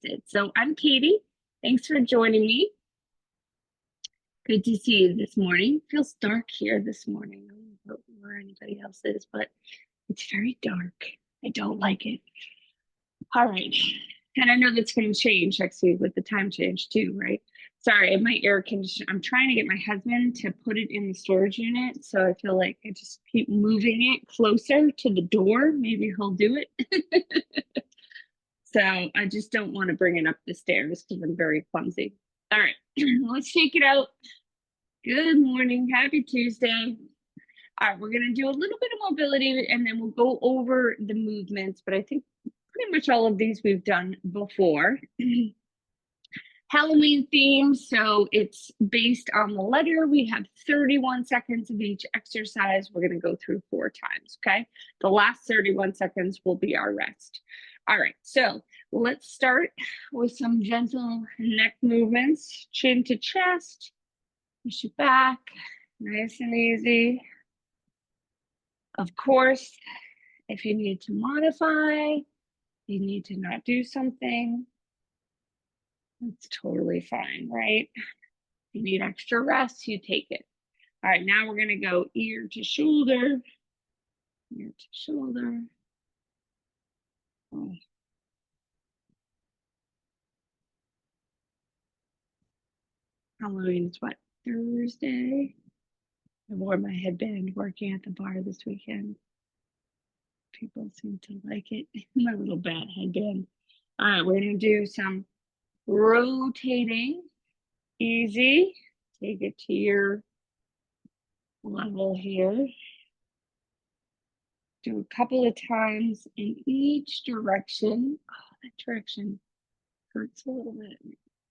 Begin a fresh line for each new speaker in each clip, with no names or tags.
listed. So I'm Katie. Thanks for joining me. Good to see you this morning. Feels dark here this morning. I don't know where anybody else is, but it's very dark. I don't like it. All right. And I know that's going to change next week with the time change too, right? Sorry, my air conditioner. I'm trying to get my husband to put it in the storage unit. So I feel like I just keep moving it closer to the door. Maybe he'll do it. So I just don't want to bring it up the stairs because I'm very clumsy. All right, let's shake it out. Good morning. Happy Tuesday. All right, we're going to do a little bit of mobility and then we'll go over the movements, but I think pretty much all of these we've done before. Halloween theme, so it's based on the letter. We have 31 seconds of each exercise. We're going to go through 4 times, okay? The last 31 seconds will be our rest. All right, so let's start with some gentle neck movements. Chin to chest, push it back, nice and easy. Of course, if you need to modify, you need to not do something, that's totally fine, right? If you need extra rest, you take it. All right, now we're going to go ear to shoulder, ear to shoulder. Oh. Halloween is what, Thursday? I wore my headband working at the bar this weekend. People seem to like it. My little bat headband. All right, we're going to do some rotating. Easy. Take it to your level here. Do a couple of times in each direction. Oh, that direction hurts a little bit.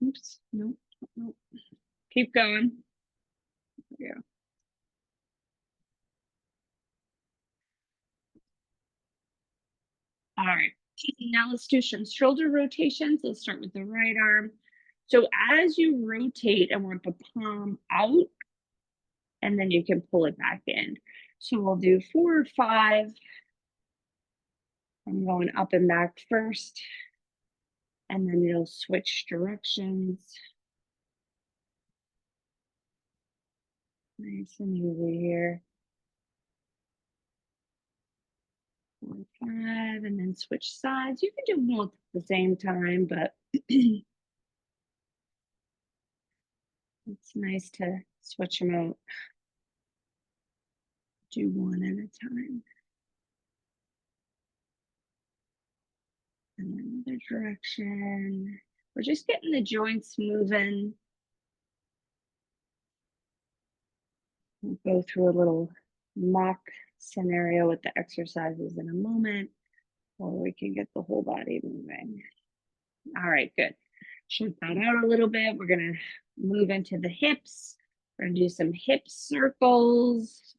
Oops, nope, nope. Keep going. There we go. All right, now let's do some shoulder rotations. Let's start with the right arm. So as you rotate, I want the palm out, and then you can pull it back in. So we'll do 4 or 5. I'm going up and back first, and then you'll switch directions. Nice and easy here. 4 or 5, and then switch sides. You can do both at the same time, but it's nice to switch them out. Do one at a time. And another direction. We're just getting the joints moving. We'll go through a little mock scenario with the exercises in a moment, or we can get the whole body moving. All right, good. Shoot that out a little bit. We're going to move into the hips. We're going to do some hip circles.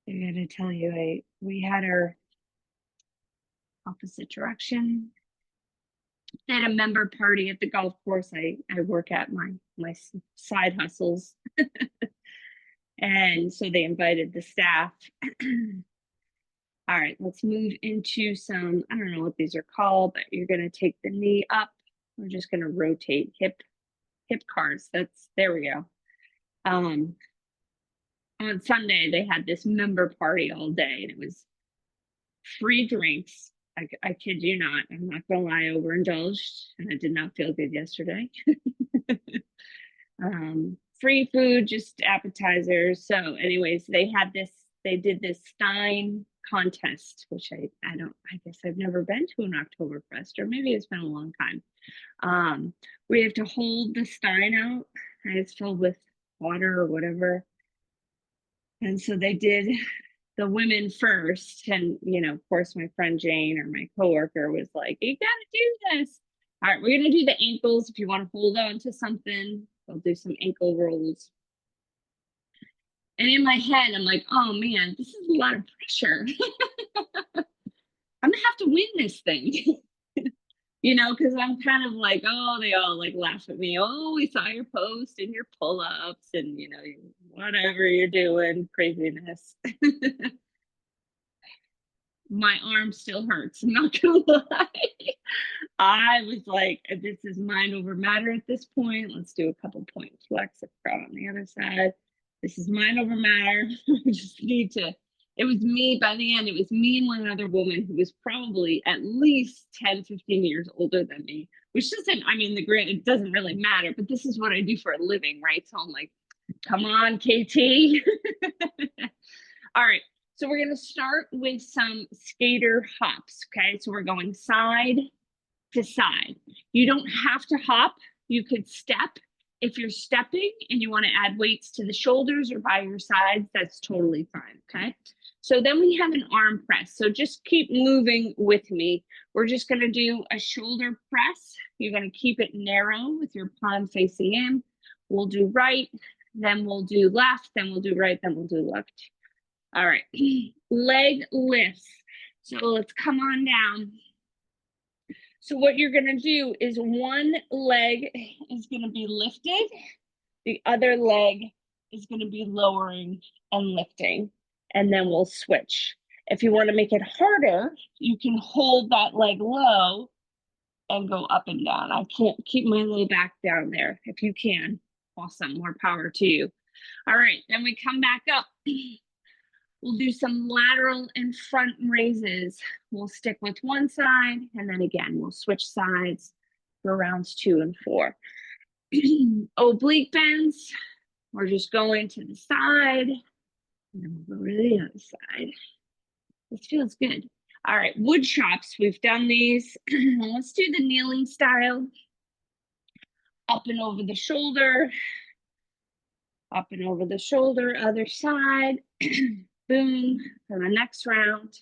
I gotta tell you, we had our opposite direction. They had a member party at the golf course I work at, my side hustles. And so they invited the staff. All right, let's move into some, I don't know what these are called, but you're gonna take the knee up. We're just gonna rotate hip cars. There we go. On Sunday, they had this member party all day, and it was free drinks. I kid you not. I'm not gonna lie, I overindulged, and I did not feel good yesterday. Free food, just appetizers. So, anyways, they did this Stein contest, which I guess I've never been to an Oktoberfest, or maybe it's been a long time. We have to hold the Stein out, and it's filled with water or whatever. And so they did the women first. And, of course, my friend Jane, or my coworker, was like, you gotta do this. All right, we're gonna do the ankles. If you want to hold on to something, we'll do some ankle rolls. And in my head, I'm like, oh man, this is a lot of pressure. I'm gonna have to win this thing. Because I'm kind of like, oh, they all like laugh at me. Oh, we saw your post and your pull-ups and whatever you're doing, craziness. my arm still hurts. I'm not gonna lie. I was like, this is mind over matter at this point. Let's do a couple point flex on the other side. This is mind over matter. We just need to, it was me by the end, it was me and one other woman who was probably at least 10, 15 years older than me, which doesn't, I mean, it doesn't really matter, but this is what I do for a living, right? So I'm like, come on, KT. All right. So we're going to start with some skater hops. Okay. So we're going side to side. You don't have to hop. You could step. If you're stepping and you want to add weights to the shoulders or by your sides, that's totally fine. Okay. So then we have an arm press. So just keep moving with me. We're just going to do a shoulder press. You're going to keep it narrow with your palm facing in. We'll do right, then we'll do left, then we'll do right, then we'll do left. All right, leg lifts. So let's come on down. So what you're gonna do is one leg is gonna be lifted, the other leg is gonna be lowering and lifting, and then we'll switch. If you wanna make it harder, you can hold that leg low and go up and down. I can't keep my little back down there. If you can, awesome, more power to you. All right, then we come back up. We'll do some lateral and front raises. We'll stick with one side, and then again, we'll switch sides for rounds 2 and 4. Oblique bends, we're just going to the side, and then we'll go to the other side. This feels good. All right, wood chops, we've done these. Let's do the kneeling style. Up and over the shoulder, up and over the shoulder, other side. Boom, for the next round.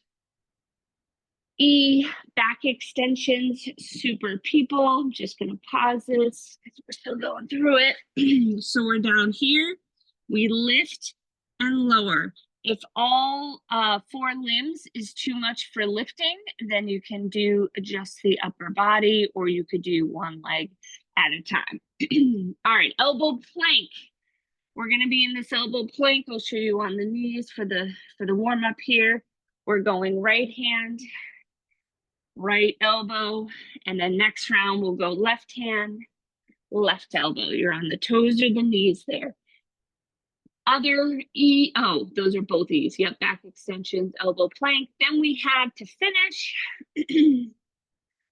E, back extensions, super people. I'm just gonna pause this because we're still going through it. So we're down here, we lift and lower. If all 4 limbs is too much for lifting, then you can do just the upper body, or you could do one leg at a time. All right, elbow plank. We're going to be in this elbow plank. I'll show you on the knees for the warm up here. We're going right hand, right elbow, and then next round we'll go left hand, left elbow. You're on the toes or the knees there. Other E, oh, those are both E's. Yep, back extensions, elbow plank. Then we have to finish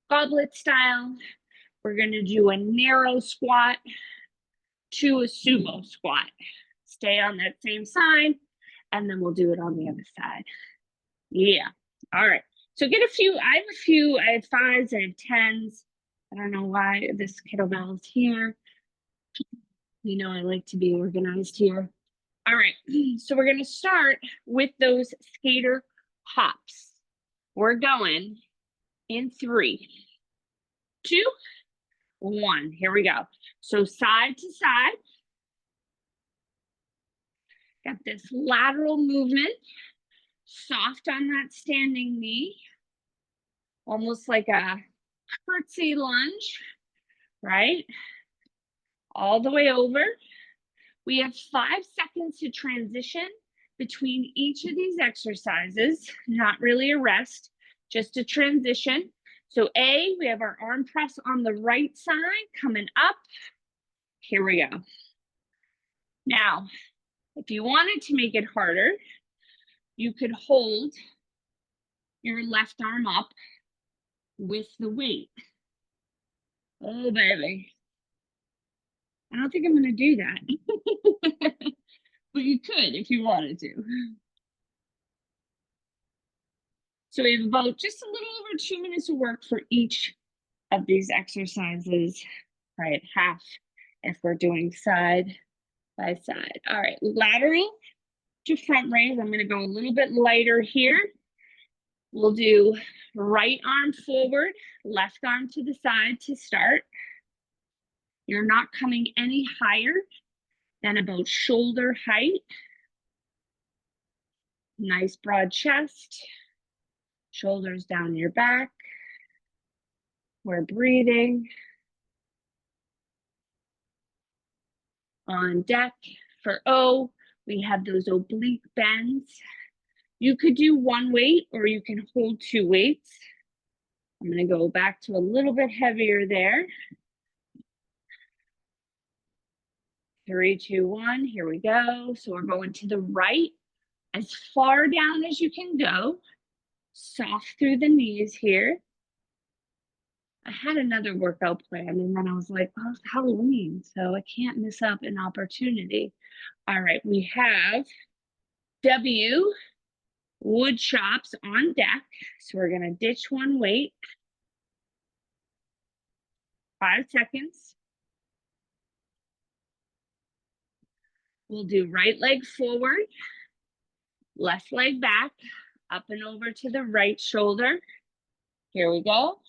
goblet style. We're going to do a narrow squat to a sumo squat. Stay on that same side, and then we'll do it on the other side. Yeah. All right. So get a few. I have 5s, I have 10s. I don't know why this kettlebell is here. You know, I like to be organized here. All right. So we're going to start with those skater hops. We're going in 3, 2, 1. Here we go. So side to side. Got this lateral movement, soft on that standing knee, almost like a curtsy lunge, right? All the way over. We have 5 seconds to transition between each of these exercises, not really a rest, just a transition. So A, we have our arm press on the right side coming up. Here we go. Now, if you wanted to make it harder, you could hold your left arm up with the weight. Oh, baby. I don't think I'm going to do that. But you could if you wanted to. So we have about just a little over 2 minutes of work for each of these exercises, right? Half if we're doing side by side. All right, lateral to front raise. I'm going to go a little bit lighter here. We'll do right arm forward, left arm to the side to start. You're not coming any higher than about shoulder height. Nice broad chest, shoulders down your back. We're breathing. On deck for O, we have those oblique bends. You could do one weight or you can hold 2 weights. I'm going to go back to a little bit heavier there. 3, 2, 1, here we go. So we're going to the right as far down as you can go. Soft through the knees here. I had another workout plan and then I was like, oh, it's Halloween, so I can't miss up an opportunity. All right, we have W wood chops on deck. So we're gonna ditch one weight. 5 seconds. We'll do right leg forward, left leg back, up and over to the right shoulder. Here we go.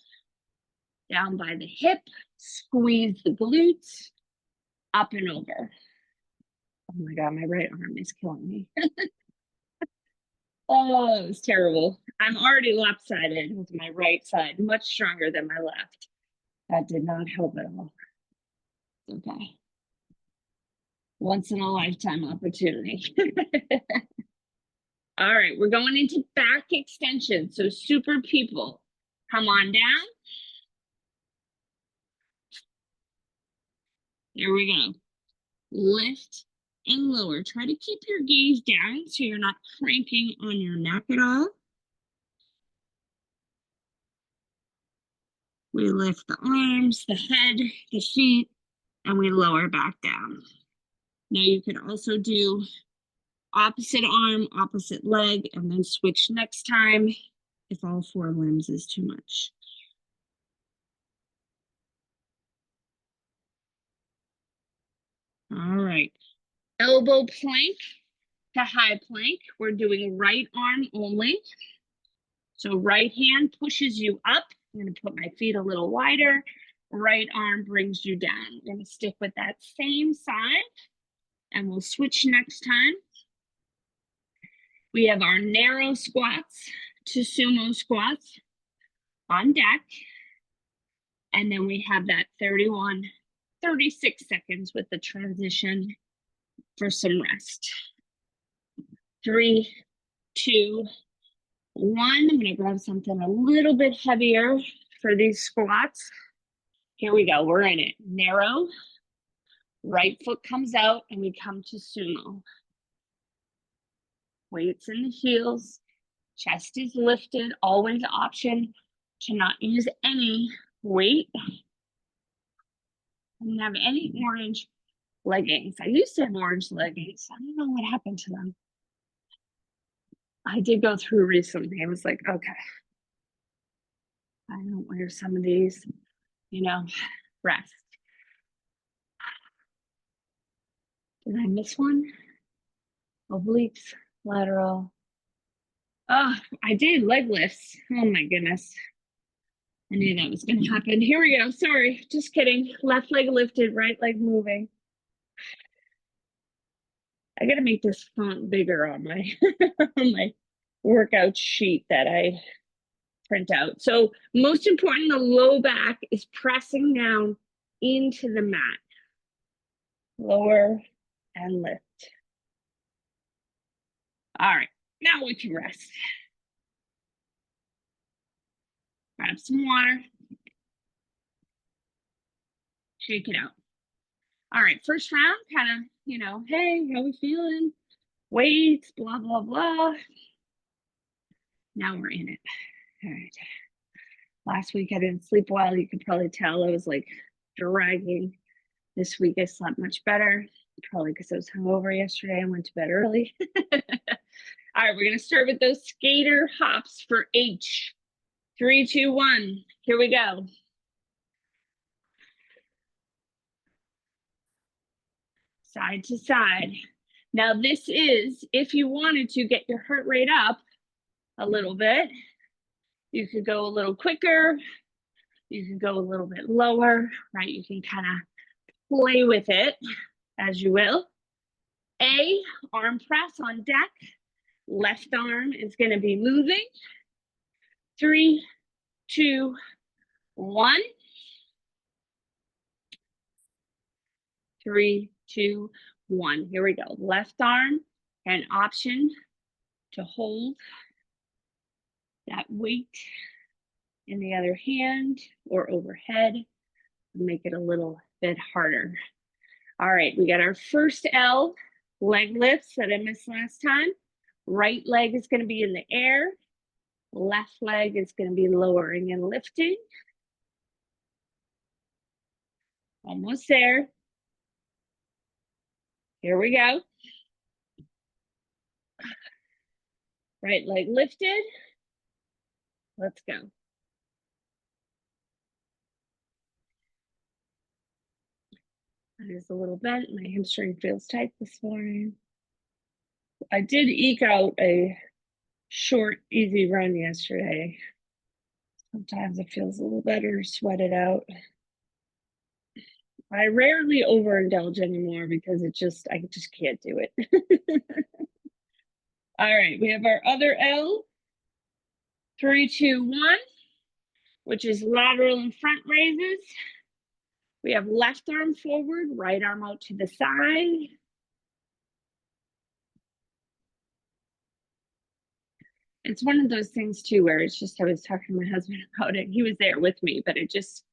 Down by the hip, squeeze the glutes, up and over. Oh my God, my right arm is killing me. Oh, it was terrible. I'm already lopsided with my right side, much stronger than my left. That did not help at all. Okay. Once in a lifetime opportunity. All right, we're going into back extension. So super people, come on down. Here we go. Lift and lower. Try to keep your gaze down so you're not cranking on your neck at all. We lift the arms, the head, the feet, and we lower back down. Now you can also do opposite arm, opposite leg, and then switch next time if all 4 limbs is too much. All right. Elbow plank to high plank. We're doing right arm only. So right hand pushes you up. I'm going to put my feet a little wider. Right arm brings you down. We're going to stick with that same side and we'll switch next time. We have our narrow squats to sumo squats on deck. And then we have that 36 seconds with the transition for some rest. 3, 2, 1. I'm going to grab something a little bit heavier for these squats. Here we go. We're in it. Narrow. Right foot comes out and we come to sumo. Weights in the heels. Chest is lifted. Always option to not use any weight. I don't have any orange leggings. I used to have orange leggings. I don't know what happened to them. I did go through recently. I was like, okay, I don't wear some of these, you know, rest. Did I miss one? Obliques, lateral. Oh, I did leg lifts. Oh my goodness. I knew that was going to happen. Here we go. Sorry, just kidding. Left leg lifted, right leg moving. I got to make this font bigger on my on my workout sheet that I print out. So most important, the low back is pressing down into the mat. Lower and lift. All right, now we can rest. Grab some water. Shake it out. All right, first round, kind of, you know, hey, how we feeling? Weights, blah, blah, blah. Now we're in it. All right. Last week I didn't sleep well. You could probably tell I was like dragging. This week I slept much better. Probably because I was hungover yesterday and went to bed early. All right, we're going to start with those skater hops for H. 3, 2, 1. Here we go. Side to side. Now this is, if you wanted to get your heart rate up a little bit, you could go a little quicker. You can go a little bit lower, right? You can kind of play with it as you will. A, arm press on deck. Left arm is going to be moving. 3, 2, 1. 3, 2, 1. Here we go. Left arm and option to hold that weight in the other hand or overhead, make it a little bit harder. All right, we got our first L, leg lifts that I missed last time. Right leg is going to be in the air. Left leg is going to be lowering and lifting. Almost there. Here we go. Right leg lifted. Let's go. That is a little bent. My hamstring feels tight this morning. I did eke out a short, easy run yesterday. Sometimes it feels a little better, sweat it out. I rarely overindulge anymore because I just can't do it. All right, we have our other L. 3, 2, 1, which is lateral and front raises. We have left arm forward, right arm out to the side. It's one of those things too, where it's just, I was talking to my husband about it. He was there with me, but I'm just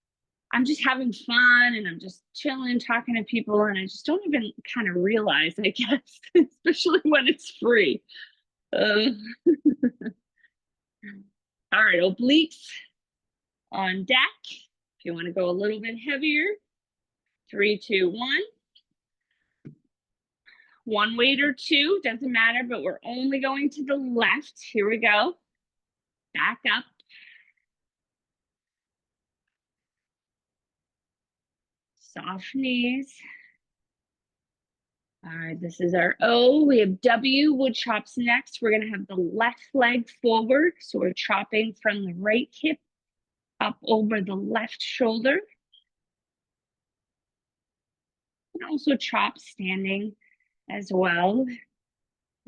having fun and I'm just chilling, talking to people. And I just don't even kind of realize, I guess, especially when it's free. All right, obliques on deck. If you want to go a little bit heavier, 3, 2, 1. One weight or two, doesn't matter, but we're only going to the left. Here we go. Back up. Soft knees. All right, this is our O. We have W, wood chops next. We're gonna have the left leg forward. So we're chopping from the right hip up over the left shoulder. And also chop standing as well.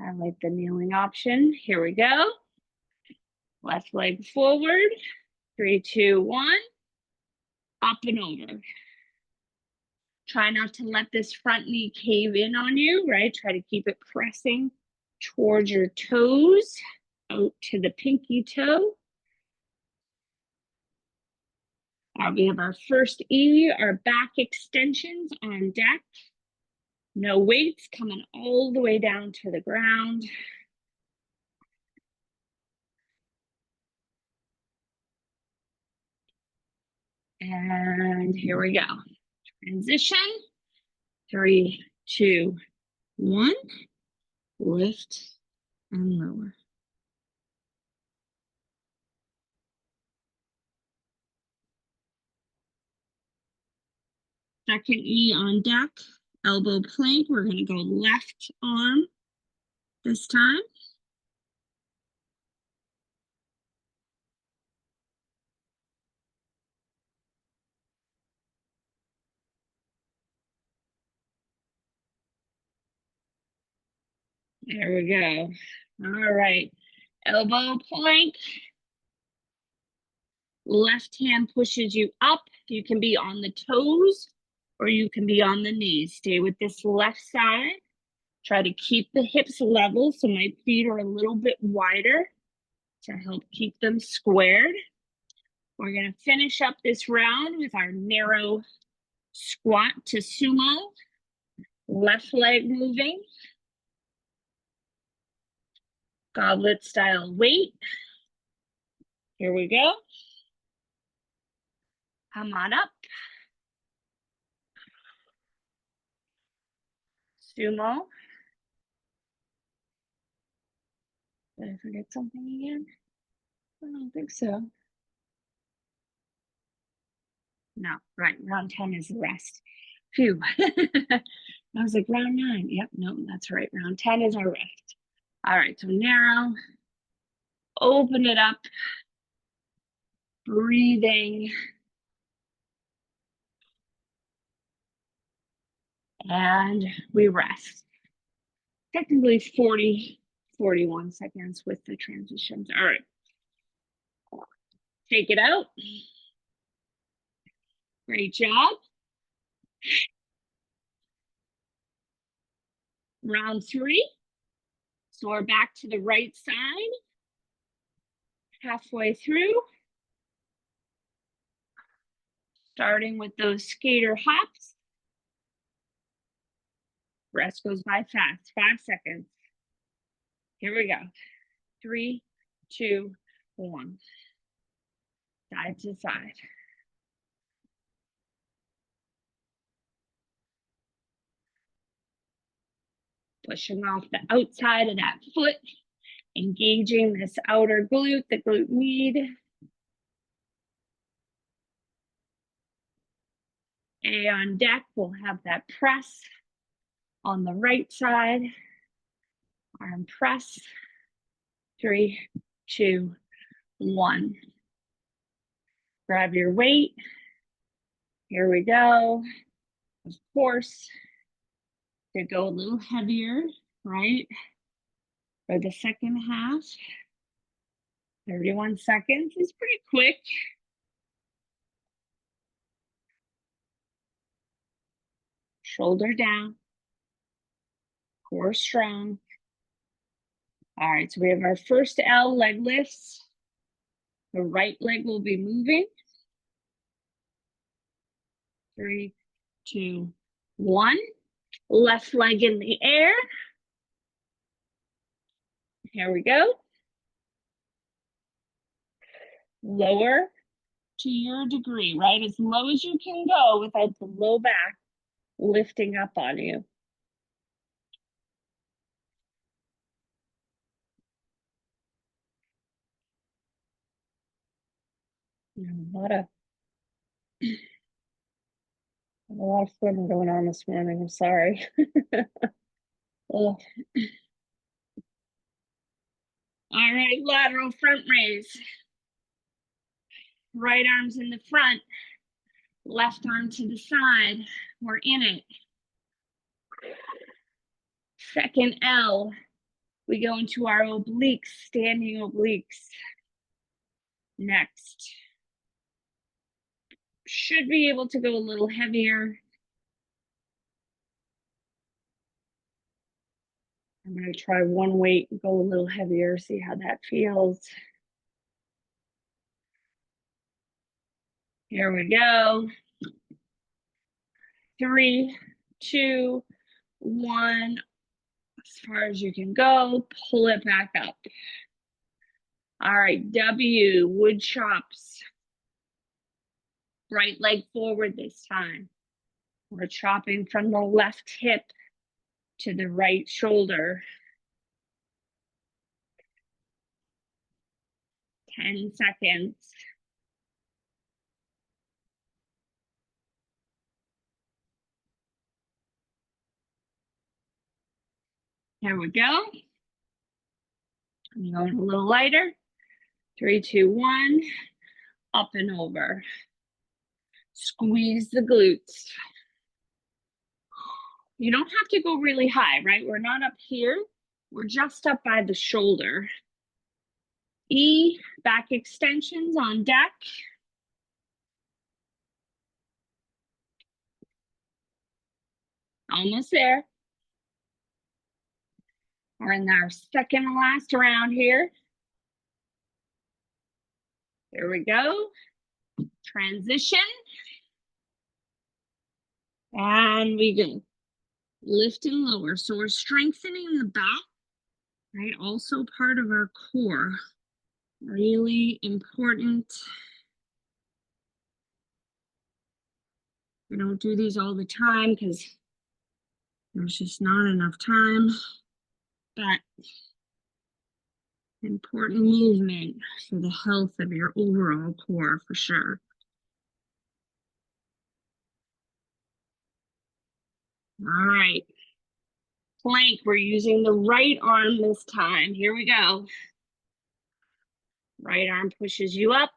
I like the kneeling option. Here we go. Left leg forward. 3, 2, 1. Up and over. Try not to let this front knee cave in on you, right? Try to keep it pressing towards your toes, out to the pinky toe. We have our first E, our back extensions on deck. No weights, coming all the way down to the ground. And here we go. Transition. 3, 2, 1. Lift and lower. Second E on deck, elbow plank. We're going to go left arm this time. There we go. All right. Elbow plank. Left hand pushes you up. You can be on the toes or you can be on the knees. Stay with this left side. Try to keep the hips level so my feet are a little bit wider to help keep them squared. We're going to finish up this round with our narrow squat to sumo. Left leg moving. Goblet style weight. Here we go. Come on up. Sumo. Did I forget something again? I don't think so. No, right. Round 10 is the rest. Phew. I was like, round 9. Yep, no, that's right. Round 10 is our rest. All right, so narrow. Open it up. Breathing. And we rest. Technically 40, 41 seconds with the transitions. All right. Take it out. Great job. Round 3. So we're back to the right side, halfway through. Starting with those skater hops. Rest goes by fast, 5 seconds. Here we go. 3, 2, 1. Side to side. Pushing off the outside of that foot, engaging this outer glute, the glute med. A on deck, we'll have that press on the right side. Arm press. 3, 2, 1. Grab your weight. Here we go. Of course, to go a little heavier, right? For the second half. 31 seconds is pretty quick. Shoulder down. Core strong. All right, so we have our first L, leg lifts. The right leg will be moving. 3, 2, 1. Left leg in the air. Here we go. Lower to your degree, right? As low as you can go without the low back lifting up on you. A lot of fun going on this morning. I'm sorry. Oh. All right, lateral front raise. Right arm's in the front, left arm to the side. We're in it. Second L, we go into our obliques, standing obliques. Next. Should be able to go a little heavier. I'm going to try one weight and go a little heavier, see how that feels. Here we go. 3, 2, 1. As far as you can go, pull it back up. All right, W, wood chops. Right leg forward this time. We're chopping from the left hip to the right shoulder. 10 seconds. Here we go. I'm going a little lighter. 3, 2, 1. Up and over. Squeeze the glutes. You don't have to go really high, right? We're not up here. We're just up by the shoulder. E, back extensions on deck. Almost there. We're in our second and last round here. Here we go. Transition. And we go. Lift and lower. So we're strengthening the back, right? Also part of our core. Really important. We don't do these all the time because there's just not enough time. But important movement for the health of your overall core for sure. All right. Plank, we're using the right arm this time. Here we go. Right arm pushes you up.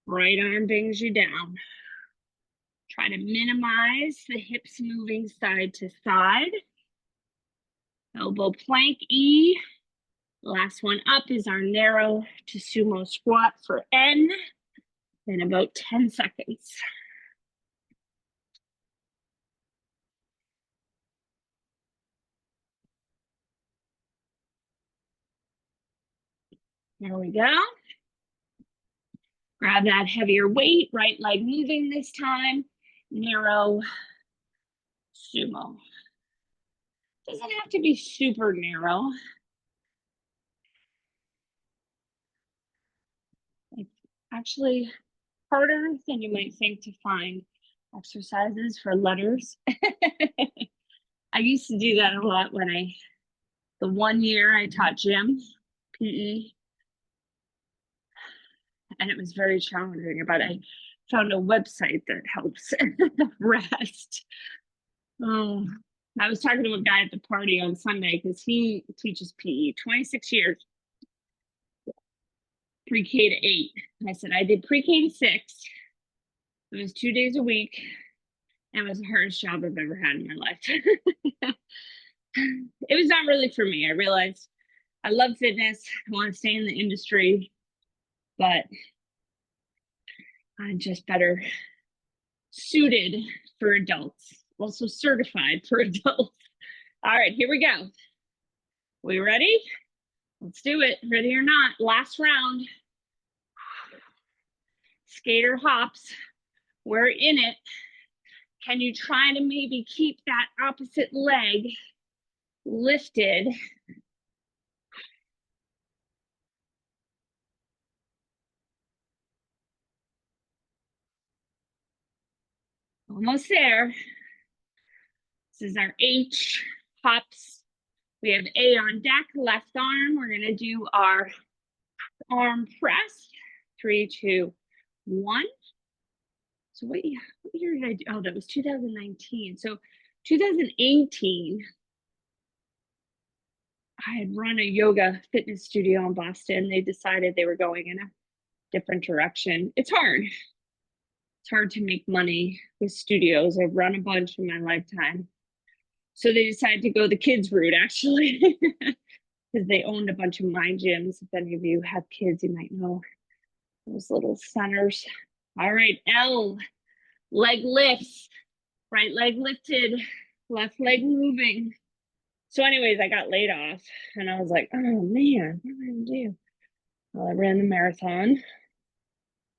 Right arm brings you down. Try to minimize the hips moving side to side. Elbow plank E. Last one up is our narrow to sumo squat for N in about 10 seconds. There we go. Grab that heavier weight, right leg moving this time. Narrow sumo. Doesn't have to be super narrow. It's actually harder than you might think to find exercises for letters. I used to do that a lot when the 1 year I taught gym, PE, and it was very challenging, but I found a website that helps the rest. Oh, I was talking to a guy at the party on Sunday because he teaches PE 26 years, pre-K to 8. I said, I did pre-K to 6. It was 2 days a week. And it was the hardest job I've ever had in my life. It was not really for me. I realized I love fitness. I want to stay in the industry, but I'm just better suited for adults, also certified for adults. All right, here we go. We ready? Let's do it. Ready or not? Last round. Skater hops. We're in it. Can you try to maybe keep that opposite leg lifted? Almost there. This is our H hops. We have A on deck, left arm. We're gonna do our arm press. 3, 2, 1. So what year did I do? Oh, that was 2019. So 2018, I had run a yoga fitness studio in Boston. They decided they were going in a different direction. It's hard. It's hard to make money with studios. I've run a bunch in my lifetime. So they decided to go the kids route, actually, because they owned a bunch of Mind Gyms. If any of you have kids, you might know those little centers. All right, L, leg lifts, right leg lifted, left leg moving. So anyways, I got laid off and I was like, oh man, what am I gonna do? Well, I ran the marathon.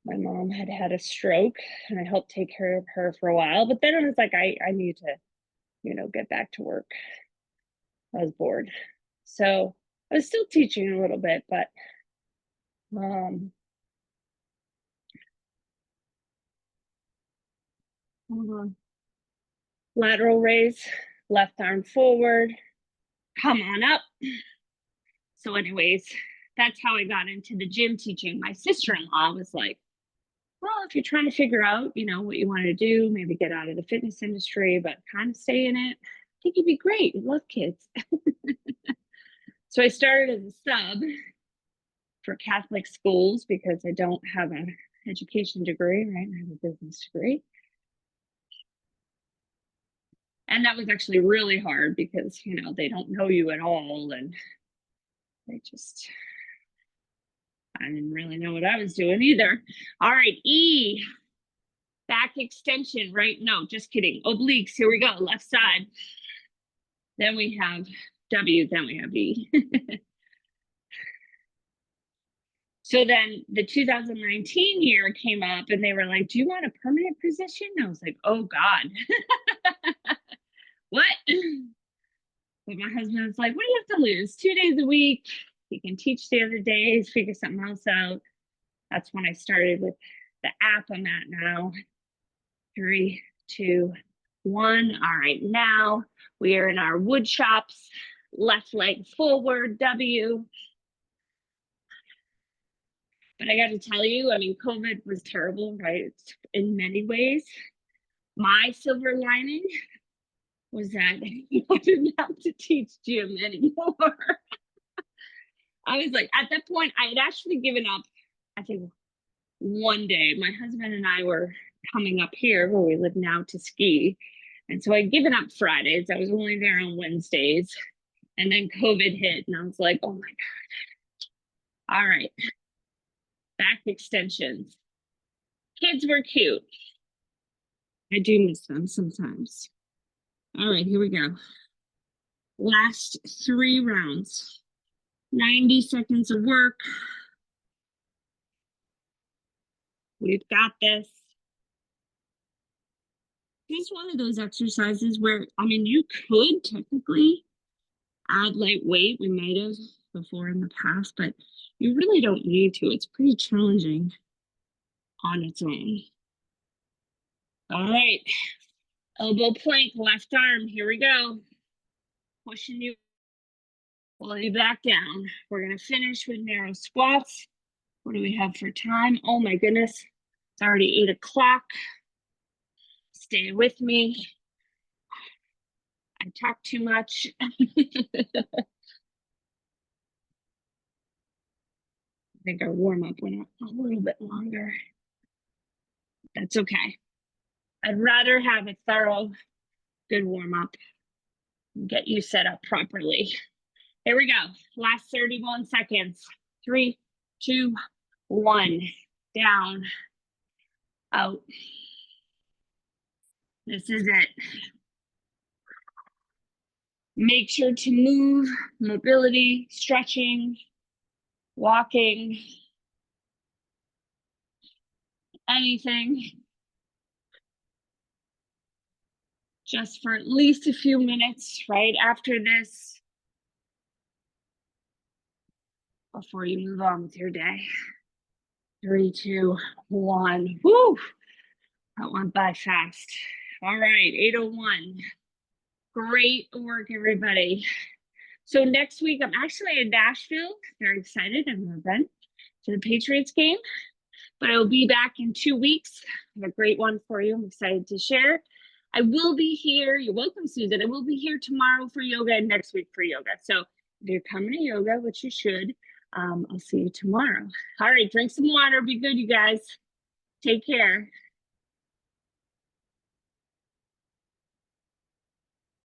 My mom had had a stroke and I helped take care of her for a while, but then I was like, I need to, get back to work. I was bored. So I was still teaching a little bit, but hold on. Lateral raise, left arm forward, come on up. So anyways, that's how I got into the gym teaching. My sister-in-law was like, well, if you're trying to figure out, what you want to do, maybe get out of the fitness industry, but kind of stay in it, I think you'd be great. You love kids. So I started as a sub for Catholic schools because I don't have an education degree, right? I have a business degree. And that was actually really hard because, they don't know you at all. And I didn't really know what I was doing either. All right, E, back extension, right? No, just kidding. Obliques, here we go, left side. Then we have W, then we have E. So then the 2019 year came up and they were like, do you want a permanent position? I was like, oh God. What? But my husband was like, what do you have to lose? 2 days a week. You can teach the other days, figure something else out. That's when I started with the app I'm at now. 3, 2, 1. All right, now we are in our wood chops. Left leg forward, W. But I got to tell you, COVID was terrible, right? In many ways. My silver lining was that I didn't have to teach gym anymore. I was like, at that point, I had actually given up, I think, one day. My husband and I were coming up here where we live now to ski. And so I'd given up Fridays. I was only there on Wednesdays. And then COVID hit and I was like, oh my God. All right. Back extensions. Kids were cute. I do miss them sometimes. All right, here we go. Last 3 rounds. 90 seconds of work. We've got this. This is one of those exercises where, I mean, you could technically add light weight. We might have before in the past, but you really don't need to. It's pretty challenging on its own. All right, elbow plank, left arm. Here we go. Pushing you, pull you back down. We're gonna finish with narrow squats. What do we have for time? Oh my goodness, it's already 8 o'clock. Stay with me. I talk too much. I think our warm up went a little bit longer. That's okay. I'd rather have a thorough, good warm up and get you set up properly. Here we go. Last 31 seconds. 3, 2, 1. Down, out. This is it. Make sure to move, mobility, stretching, walking, anything. Just for at least a few minutes right after this, before you move on with your day. 3, 2, 1. Woo! That went by fast. All right, 8:01. Great work, everybody. So next week, I'm actually in Nashville. Very excited. I've never been to the Patriots game, but I will be back in 2 weeks. I have a great one for you. I'm excited to share. I will be here. You're welcome, Susan. I will be here tomorrow for yoga and next week for yoga. So if you're coming to yoga, which you should, I'll see you tomorrow. All right, drink some water. Be good, you guys. Take care.